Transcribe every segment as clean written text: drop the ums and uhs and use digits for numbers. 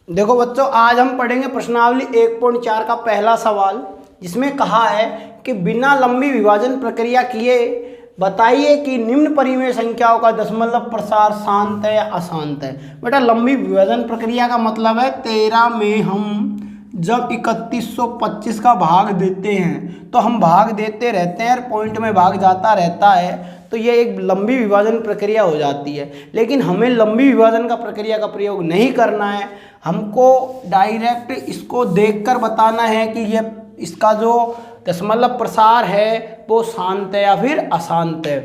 देखो बच्चों, आज हम पढ़ेंगे प्रश्नावली 1.4 का पहला सवाल, जिसमें कहा है कि बिना लंबी विभाजन प्रक्रिया किए बताइए कि निम्न परिमेय संख्याओं का दशमलव प्रसार शांत है या अशांत है। बेटा, लंबी विभाजन प्रक्रिया का मतलब है 13 में हम जब 3125 का भाग देते हैं तो हम भाग देते रहते हैं और पॉइंट में भाग जाता रहता है, तो ये एक लंबी विभाजन प्रक्रिया हो जाती है। लेकिन हमें लंबी विभाजन का प्रक्रिया का प्रयोग नहीं करना है, हमको डायरेक्ट इसको देखकर बताना है कि ये इसका जो दशमलव प्रसार है वो शांत है या फिर अशांत है।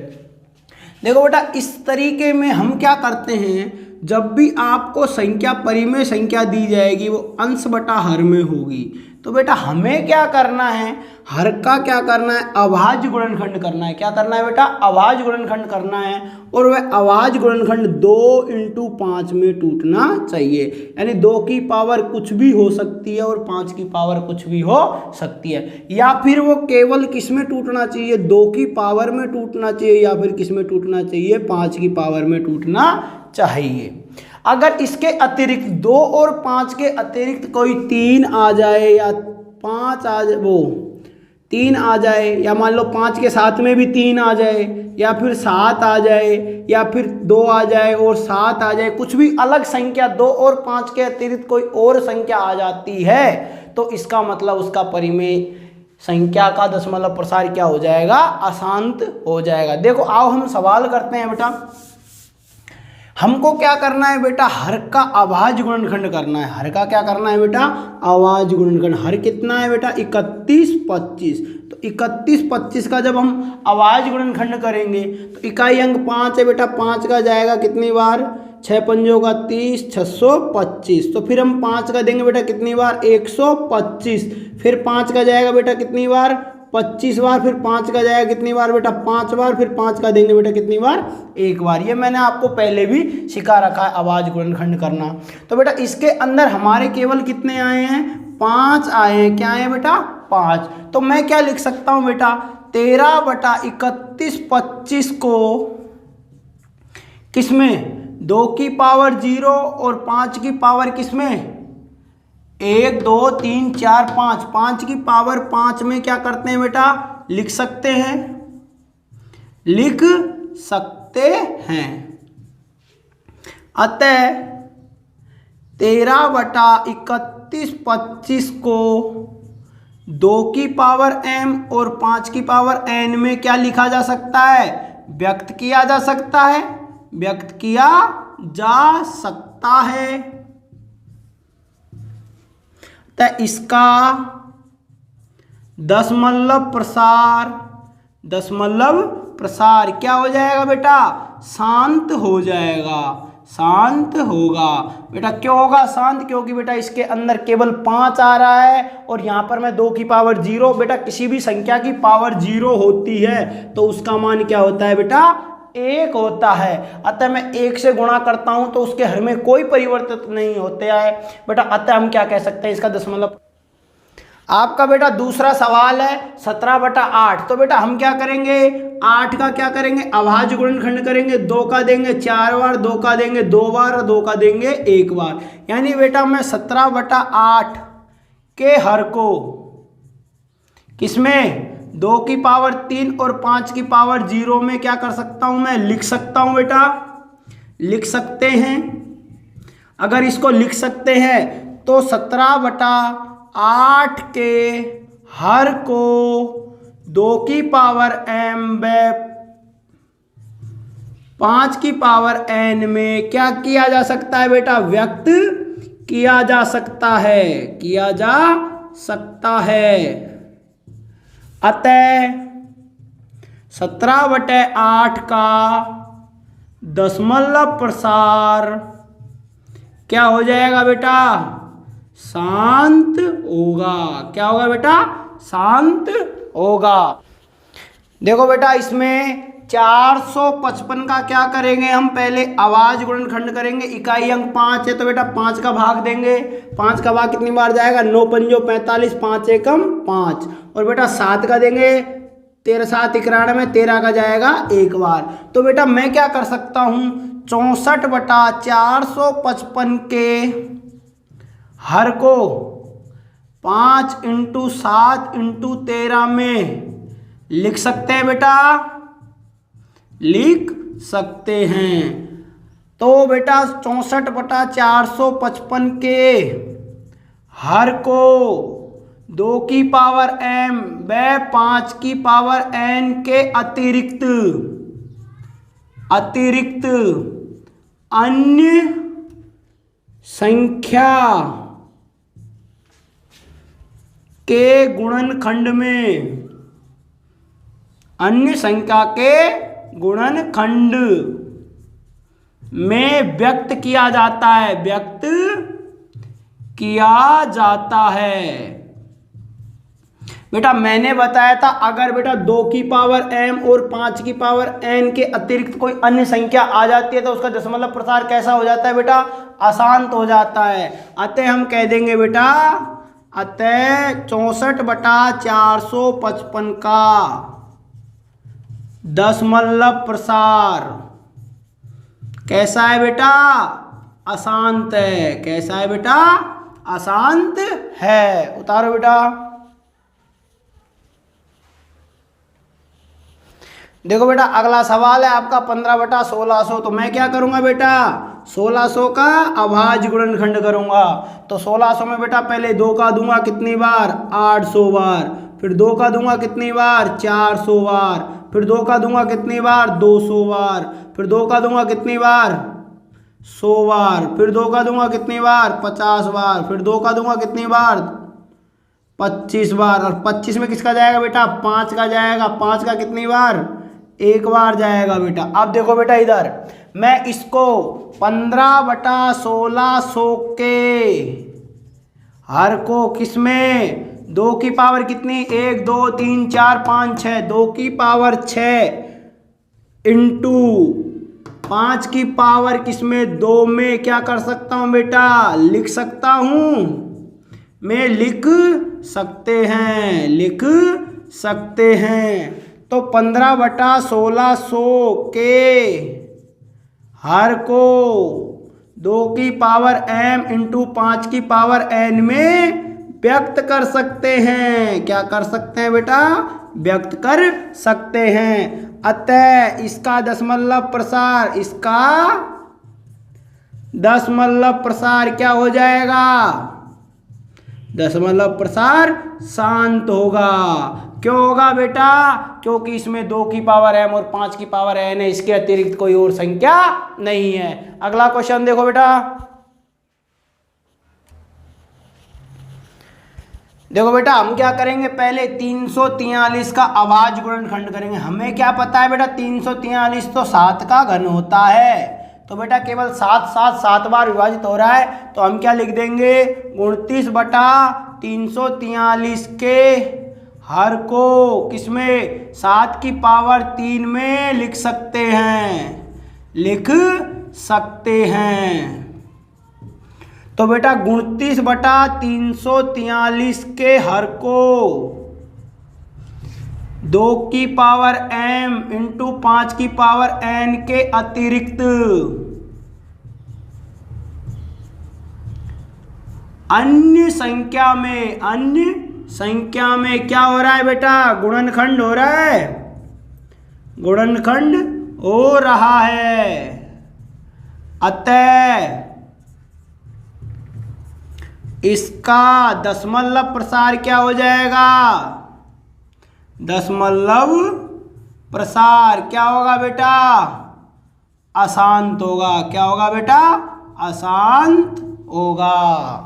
देखो बेटा, इस तरीके में हम क्या करते हैं, जब भी आपको संख्या परिमेय संख्या दी जाएगी वो अंश बटा हर में होगी, तो बेटा हमें क्या करना है, हर का क्या करना है, अभाज्य गुणनखंड करना है। क्या करना है बेटा, अभाज्य गुणनखंड करना है, और वह अभाज्य गुणनखंड 2 × 5 में टूटना चाहिए। यानी 2 की पावर कुछ भी हो सकती है और 5 की पावर कुछ भी हो सकती है। या फिर वो केवल किस में टूटना चाहिए, 2 की पावर में टूटना चाहिए, या फिर किस में टूटना चाहिए, 5 की पावर में टूटना चाहिए। अगर इसके अतिरिक्त 2 और 5 के अतिरिक्त कोई 3 आ जाए या 5 आ जाए, वो 3 आ जाए, या मान लो 5 के साथ में भी 3 आ जाए, या फिर 7 आ जाए, या फिर 2 आ जाए और 7 आ जाए, कुछ भी अलग संख्या 2 और 5 के अतिरिक्त कोई और संख्या आ जाती है, तो इसका मतलब उसका परिमेय संख्या का दशमलव प्रसार क्या हो जाएगा, अशांत हो जाएगा। देखो आओ हम सवाल करते हैं बेटा। हमको क्या करना है बेटा, हर का अभाज्य गुणनखंड करना है। हर का क्या करना है बेटा, अभाज्य गुणनखंड। हर कितना है बेटा, 3125। तो 3125 का जब हम अभाज्य गुणनखंड करेंगे तो इकाई अंक 5 है बेटा, 5 का जाएगा कितनी बार, 6 पंजों का 30, 625। तो फिर हम 5 का देंगे बेटा कितनी बार, 125। फिर 5 का जाएगा बेटा कितनी बार, 25 बार। फिर 5 का जाएगा कितनी बार बेटा, 5 बार। फिर 5 का देंगे बेटा कितनी बार, 1 बार। ये मैंने आपको पहले भी सिखा रखा है अभाज्य गुणनखंड करना। तो बेटा इसके अंदर हमारे केवल कितने आए हैं, 5 आए हैं। क्या आए बेटा, 5। तो मैं क्या लिख सकता हूं बेटा, 13 बटा 3125 को किसमें, 2 की पावर 0 और 5 की पावर किसमें, 1 2 3 4 5, 5 की पावर 5 में क्या करते हैं बेटा, लिख सकते हैं, लिख सकते हैं। अतः 13 बटा 3125 को 2 की पावर m और 5 की पावर n में क्या लिखा जा सकता है, व्यक्त किया जा सकता है, व्यक्त किया जा सकता है। तो इसका दशमलव प्रसार क्या हो जाएगा बेटा, शांत हो जाएगा, शांत होगा। बेटा क्यों होगा शांत, क्योंकि बेटा इसके अंदर केवल 5 आ रहा है और यहाँ पर मैं 2 की पावर 0। बेटा किसी भी संख्या की पावर 0 होती है तो उसका मान क्या होता है बेटा, 1 होता है। अतः मैं 1 से गुणा करता हूं तो उसके हर में कोई परिवर्तन नहीं होते है बेटा। अतः हम क्या कह सकते हैं, इसका दशमलव। आपका बेटा दूसरा सवाल है 17 बटा 8। तो बेटा हम क्या करेंगे, 8 का क्या करेंगे, अभाज्य गुणनखंड करेंगे। 2 का देंगे 4 बार, 2 का देंगे 2 बार और 2 का देंगे 1 बार। यानी बेटा मैं 17 बटा 8 के हर को किसमें, 2 की पावर 3 और 5 की पावर 0 में क्या कर सकता हूं, मैं लिख सकता हूं बेटा, लिख सकते हैं। अगर इसको लिख सकते हैं तो 17 बटा 8 के हर को 2 की पावर m व 5 की पावर n में क्या किया जा सकता है बेटा, व्यक्त किया जा सकता है, किया जा सकता है। अतः 17/8 का दशमलव प्रसार क्या हो जाएगा बेटा, शांत होगा। क्या होगा बेटा, शांत होगा। देखो बेटा इसमें 455 का क्या करेंगे, हम पहले अभाज्य गुणनखंड करेंगे। इकाई अंक 5 है तो बेटा 5 का भाग देंगे। 5 का भाग कितनी बार जाएगा, 9 पंजो 45, 5 एकम 5। और बेटा 7 का देंगे, 13 7 91, 13 का जाएगा 1 बार। तो बेटा मैं क्या कर सकता हूँ, 64/455 के हर को 5 इंटू 7 इंटू 13 में लिख सकते हैं बेटा, लिख सकते हैं। तो बेटा 64/455 के हर को 2 की पावर m व 5 की पावर n के अतिरिक्त अन्य संख्या के गुणनखंड में, अन्य संख्या के गुणनखंड में व्यक्त किया जाता है, व्यक्त किया जाता है। बेटा मैंने बताया था अगर बेटा 2 की पावर m और 5 की पावर n के अतिरिक्त कोई अन्य संख्या आ जाती है तो उसका दशमलव प्रसार कैसा हो जाता है बेटा, अशांत हो जाता है। अतः हम कह देंगे बेटा, अतः 64/455 का दशमलव प्रसार कैसा है बेटा, अशांत है। कैसा है बेटा, अशांत है। उतारो बेटा। देखो बेटा अगला सवाल है आपका 15/1600। तो मैं क्या करूंगा बेटा, 1600 का अभाज्य गुणनखंड करूंगा। तो 1600 में बेटा पहले 2 का दूंगा कितनी बार, 800 बार, फिर 2 का दूंगा कितनी बार, 400 बार, फिर 2 का दूंगा कितनी बार, 200 बार, फिर 2 का दूंगा कितनी बार, 100 बार, फिर 2 का दूंगा कितनी बार, 50 बार, फिर 2 का दूंगा कितनी बार, 25 बार। और 25 में किसका जाएगा बेटा, 5 का जाएगा। 5 का कितनी बार, 1 बार जाएगा बेटा। अब देखो बेटा इधर मैं इसको 15/1600 के हर को किसमें, 2 की पावर कितनी, 1 2 3 4 5 6, 2 की पावर 6 इंटू 5 की पावर किसमें, 2 में क्या कर सकता हूँ बेटा, लिख सकता हूँ मैं, लिख सकते हैं, लिख सकते हैं। तो 15/1600 के हर को 2 की पावर m इंटू 5 की पावर n में व्यक्त कर सकते हैं। क्या कर सकते हैं बेटा, व्यक्त कर सकते हैं। अतः इसका दशमलव प्रसार, इसका दशमलव प्रसार क्या हो जाएगा, दशमलव प्रसार शांत होगा। क्यों होगा बेटा, क्योंकि इसमें 2 की पावर m और 5 की पावर n है, इसके अतिरिक्त कोई और संख्या नहीं है। अगला क्वेश्चन देखो बेटा। देखो बेटा हम क्या करेंगे, पहले 343 का अभाज्य गुणनखंड करेंगे। हमें क्या पता है बेटा, 343 तो 7 का घन होता है। तो बेटा केवल 7 बार विभाजित हो रहा है, तो हम क्या लिख देंगे, 29/343 के हर को किसमें, 7 की पावर 3 में लिख सकते हैं, लिख सकते हैं। तो बेटा 29/343 के हर को 2 की पावर m इंटू 5 की पावर n के अतिरिक्त अन्य संख्या में, अन्य संख्या में क्या हो रहा है बेटा, गुणनखंड हो रहा है, गुणनखंड हो रहा है। अतः इसका दशमलव प्रसार क्या हो जाएगा, दशमलव प्रसार क्या होगा बेटा, अशांत होगा। क्या होगा बेटा, अशांत होगा।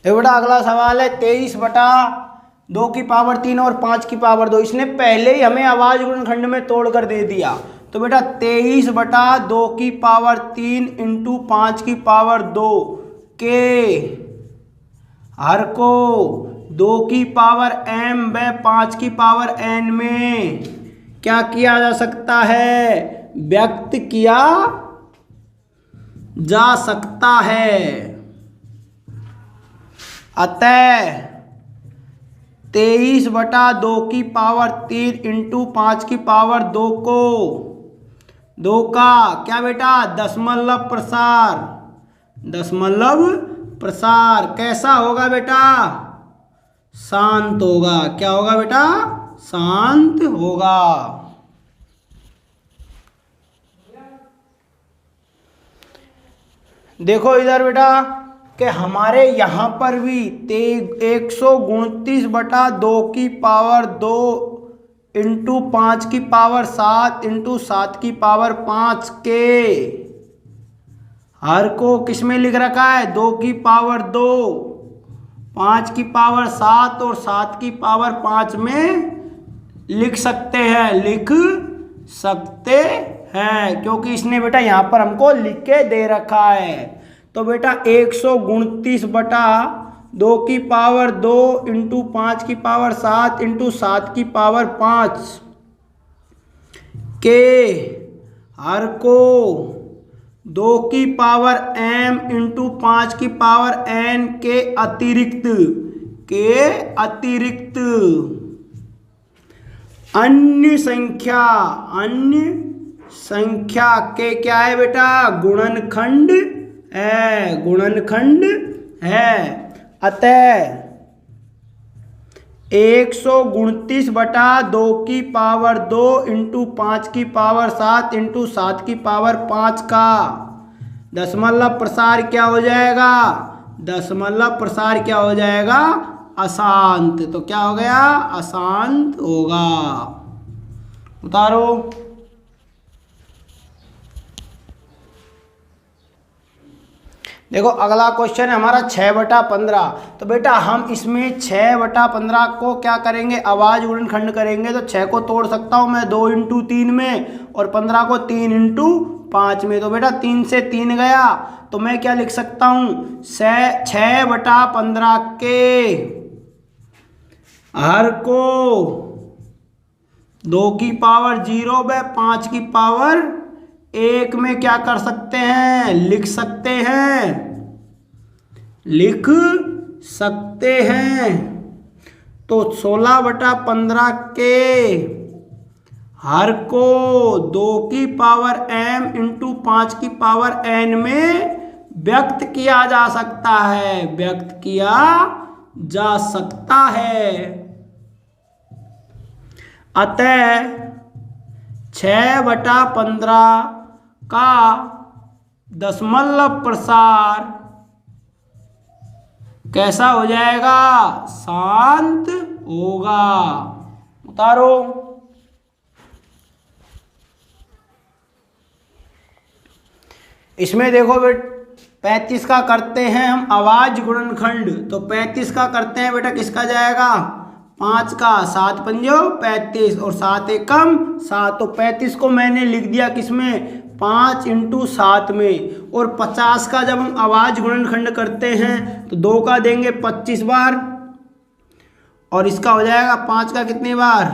ये बेटा अगला सवाल है 23/2 की पावर 3 और 5 की पावर 2। इसने पहले ही हमें अभाज्य गुणनखंड में तोड़ कर दे दिया। तो बेटा 23/2 की पावर 3 इंटू 5 की पावर 2 के हर को 2 की पावर m व 5 की पावर n में क्या किया जा सकता है, व्यक्त किया जा सकता है। अतः 23/2 इंटू 5 की पावर 2 को 2 का क्या बेटा दशमलव प्रसार कैसा होगा बेटा? शांत होगा। क्या होगा बेटा? शांत होगा। देखो इधर बेटा कि हमारे यहाँ पर भी 129/2 की पावर 2 इंटू 5 की पावर 7 इंटू 7 की पावर 5 के हर को किस में लिख रखा है? 2 की पावर 2, 5 की पावर 7 और 7 की पावर 5 में लिख सकते हैं क्योंकि इसने बेटा यहाँ पर हमको लिख के दे रखा है। तो बेटा 129/2 की पावर 2 इंटू 5 की पावर 7 इंटू 7 की पावर 5 के हर को 2 की पावर m इंटू 5 की पावर n के अतिरिक्त अन्य संख्या के क्या है बेटा? गुणनखंड है। अतः 129/2 की पावर 2 इंटू 5 की पावर 7 इंटू 7 की पावर 5 का दशमलव प्रसार क्या हो जाएगा? अशांत। तो क्या हो गया? अशांत होगा। उतारो। देखो अगला क्वेश्चन है हमारा 6/15। तो बेटा हम इसमें 6/15 को क्या करेंगे? अभाज्य गुणनखंड करेंगे। तो 6 को तोड़ सकता हूँ मैं 2 इंटू 3 में और 15 को 3 इंटू 5 में। तो बेटा 3 से 3 गया तो मैं क्या लिख सकता हूँ? 6/15 के हर को 2 की पावर 0 व 5 की पावर 1 में क्या कर सकते हैं? लिख सकते हैं। तो 16/15 के हर को 2 की पावर m इंटू 5 की पावर n में व्यक्त किया जा सकता है। अतः 6/15 का दशमलव प्रसार कैसा हो जाएगा? शांत होगा। उतारो। इसमें देखो बेटा 35 का करते हैं हम अभाज्य गुणनखंड। तो 35 का करते हैं बेटा किसका जाएगा? 5 का। 7 पंजो 35 और 7 एकम 7। तो 35 को मैंने लिख दिया किसमें? 5 इंटू 7 में। और 50 का जब हम अभाज्य गुणनखंड करते हैं तो 2 का देंगे 25 बार और इसका हो जाएगा 5 का कितनी बार?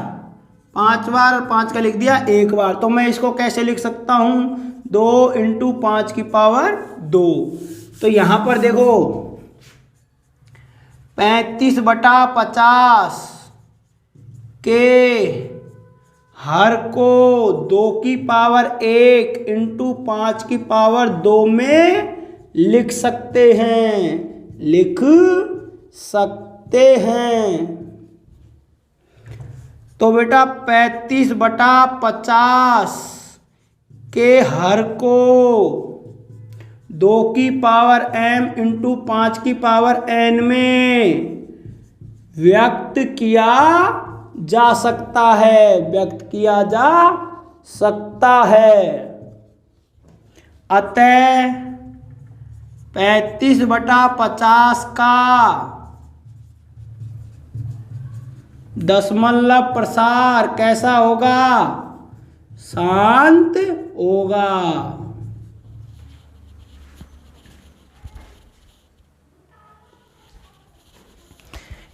5 बार। और 5 का लिख दिया 1 बार। तो मैं इसको कैसे लिख सकता हूँ? 2 इंटू 5 की पावर 2। तो यहाँ पर देखो 35/50 के हर को 2 की पावर 1 इंटू 5 की पावर 2 में लिख सकते हैं। तो बेटा 35/50 के हर को 2 की पावर m इंटू 5 की पावर n में व्यक्त किया जा सकता है। अतः 35/50 का दशमलव प्रसार कैसा होगा? शांत होगा।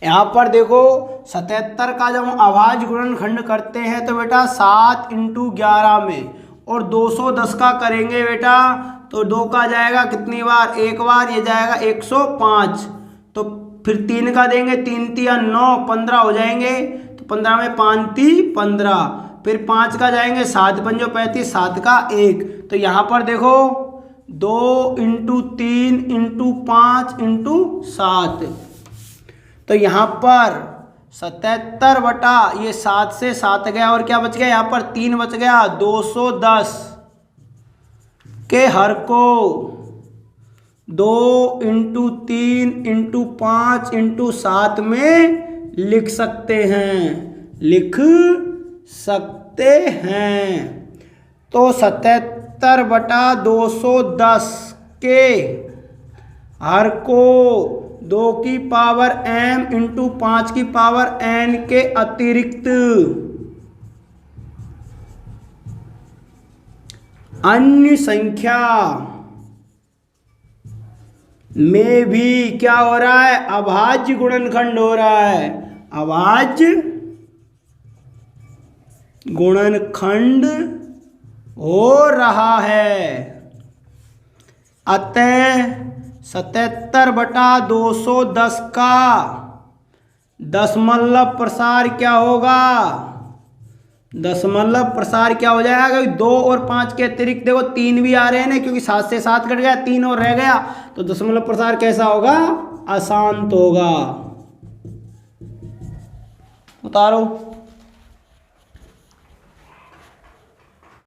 यहाँ पर देखो 77 का जब हम अभाज्य गुणनखंड करते हैं तो बेटा 7 इंटू 11 में और 210 का करेंगे बेटा तो 2 का जाएगा कितनी बार? 1 बार। ये जाएगा 105। तो फिर 3 का देंगे, 3 तिया 9, 15 हो जाएंगे, तो 15 में 5 ती 15। फिर 5 का जाएंगे, 7 पंजो 35, 7 का 1। तो यहाँ पर देखो 2 × 3 × 5 × 7, तो यहाँ पर 77 बटा ये 7 से 7 गया और क्या बच गया, यहाँ पर 3 बच गया, 210 के हर को 2 × 3 × 5 × 7 में लिख सकते हैं। तो 77 बटा 210 के हर को 2 की पावर m × 5 की पावर n के अतिरिक्त अन्य संख्या में भी क्या हो रहा है, अभाज्य गुणनखंड हो रहा है, अभाज्य गुणनखंड हो रहा है। अतः 77 बटा 210 का दशमलव प्रसार क्या होगा, दशमलव प्रसार क्या हो जाएगा, 2 और 5 के अतिरिक्त देखो 3 भी आ रहे हैं ना, क्योंकि 7 से 7 कट गया, 3 और रह गया, तो दशमलव प्रसार कैसा होगा, अशांत होगा। उतारो।